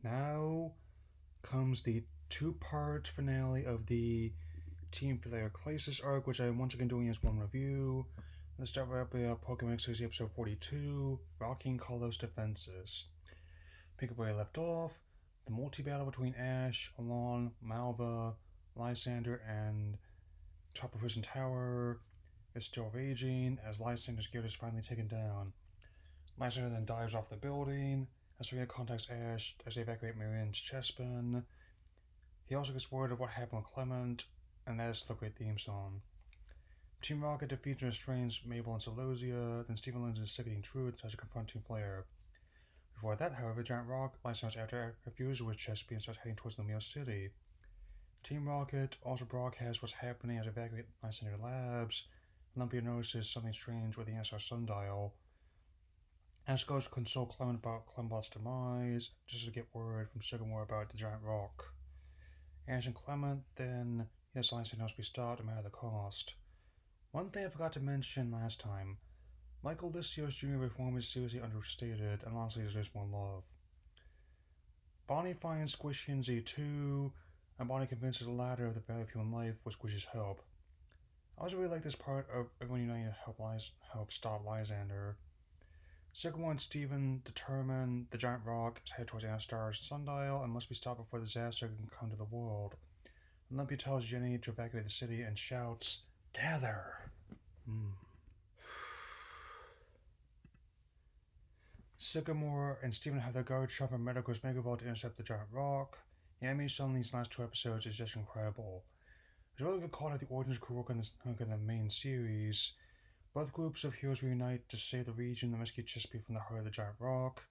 Now comes the two-part finale of the Team Player Crisis arc, which I am once again doing as one review. Let's start right up with Pokémon XYZ episode 42, Rocking Kalos Defenses. Pick up where I left off. The multi-battle between Ash, Alon, Malva, Lysander, and Top of Prison Tower is still raging as Lysander's gear is finally taken down. Lysander then dives off the building as Serena contacts Ash as they evacuate Marianne's chestbin. He also gets word of what happened with Clement, and that is the great theme song. Team Rocket defeats and restrains Mabel and Celosia, then Stephen learns the sickening truth and tries to confront Team Flare. Before that, however, Giant Rock, Lysander's after refuses with Chespy and starts heading towards Lumio City. Team Rocket also broadcasts what's happening as they evacuate Lysander Labs. Olympia notices something strange with the NSR sundial. Ash goes to console Clement about Clembot's demise, just to get word from Sycamore about the Giant Rock. Ash and Clement then yes, Lysander must be stopped no matter the cost. One thing I forgot to mention last time, Michael Lysios Jr. performance is seriously understated and honestly deserves more love. Bonnie finds Squishy in Z2, and Bonnie convinces the latter of the value of human life with Squishy's help. I also really like this part of everyone uniting to help stop Lysander. Sycamore and Steven determine the Giant Rock is headed towards Anastar's sundial and must be stopped before the disaster can come to the world. Olympia tells Jenny to evacuate the city and shouts, "Gather!" Sycamore and Steven have their guards shop in Medico's Mega Vault to intercept the Giant Rock. The animation on these last two episodes is just incredible. It's a really good call out the origins crew work on the main series. Both groups of heroes reunite to save the region and rescue Chespy from the heart of the Giant Rock.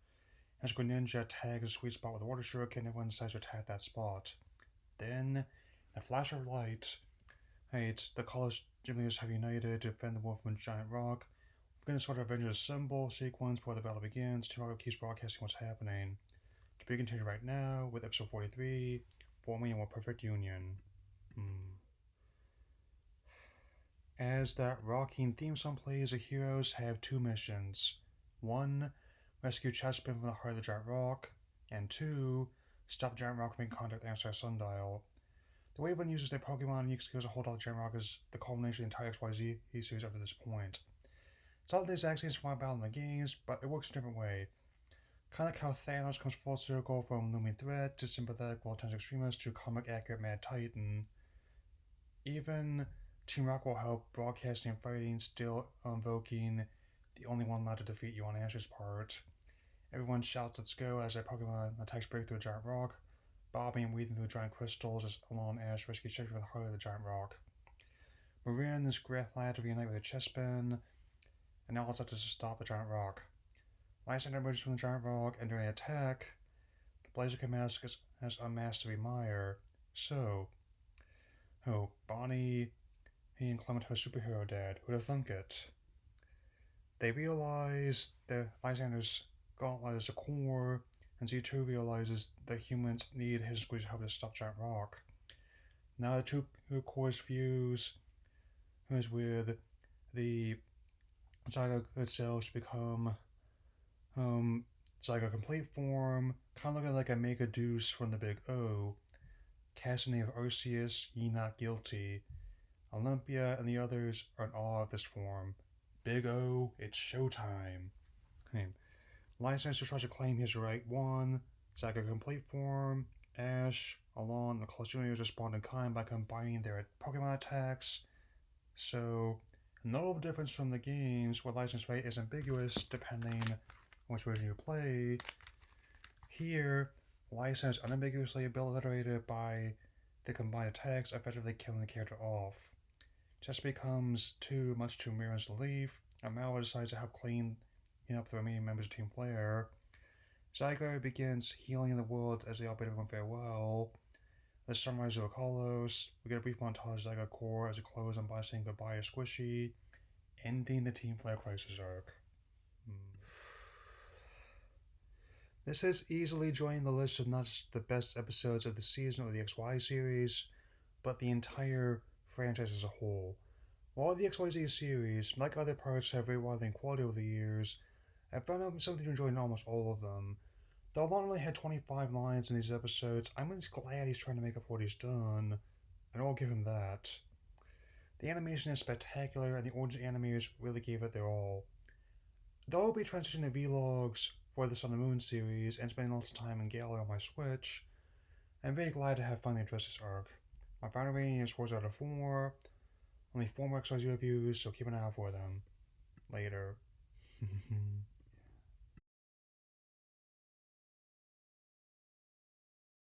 As Greninja tags a sweet spot with a water shuriken, everyone decides to attack that spot. Then, in a flash of light, the Kalos Defenses have united to defend the world from the Giant Rock. We're going to start our Avengers Assemble sequence before the battle begins. Team Rocket keeps broadcasting what's happening. To be continued right now with episode 43, Forming a More Perfect Union. As that rocking theme song plays, the heroes have two missions. 1. Rescue Chespin from the heart of the Giant Rock, and 2. Stop Giant Rock from making contact with Anstar Sundial. The way one uses their Pokemon and unique skills to hold off Giant Rock is the culmination of the entire XYZ series up to this point. It's not the exact same final battle in the games, but it works a different way. Kind of like how Thanos comes full circle from looming threat to sympathetic well-intentioned extremist to comic-accurate Mad Titan. Even Team Rocket will help broadcasting and fighting, still invoking the only one allowed to defeat you on Ash's part. Everyone shouts "let's go" as their Pokemon attacks break through a Giant Rock, bobbing and weaving through giant crystals as Alon and Ash rescue Chespin from the heart of the Giant Rock. Maria and this great lad to reunite with a Chespin, and now it's up to stop the Giant Rock. Lysander emerges from the Giant Rock, and during the attack, the Blaziken mask has unmasked to admire. So, Bonnie, he and Clement have a superhero dad. Who'd have thunk it? They realize that Lysander's gauntlet is a core, and Z2 realizes that humans need his squeeze help to stop Giant Rock. Now the two cores fuse with the Zygo itself to become Zygo Complete form, kind of looking like a Mega Deuce from the Big O. Cast in the name of Arceus, ye not guilty. Olympia and the others are in awe of this form. Big O, it's showtime. Lysander tries to claim his right one. Zygo Complete form. Ash, Alon, and the Kalos Juniors respond in kind by combining their Pokemon attacks. So, a notable difference from the games where Lysander's fate is ambiguous depending on which version you play. Here, Lysander is unambiguously obliterated by the combined attacks, effectively killing the character off. Just becomes much to Mirren's relief, and Malva decides to help clean up the remaining members of Team Flare. Zygo begins healing the world as they all bid everyone farewell. The sunrise of Kalos, we get a brief montage of Zygo Core as it closes on by saying goodbye to Squishy, ending the Team Flare Crisis arc. This has easily joined the list of not just the best episodes of the season or the XY series, but the entire franchise as a whole. While the XYZ series, like other parts, have very wide in quality over the years, I've found out something to enjoy in almost all of them. Though Alon only had 25 lines in these episodes, I'm just glad he's trying to make up for what he's done, and I'll give him that. The animation is spectacular, and the origin animators really gave it their all. Though I'll be transitioning to vlogs for the Sun and Moon series and spending lots of time in Gallery on my Switch, I'm very glad to have finally addressed this arc. My final rating is 4 out of 4. Only 4 more XYZ reviews, so keep an eye out for them. Later.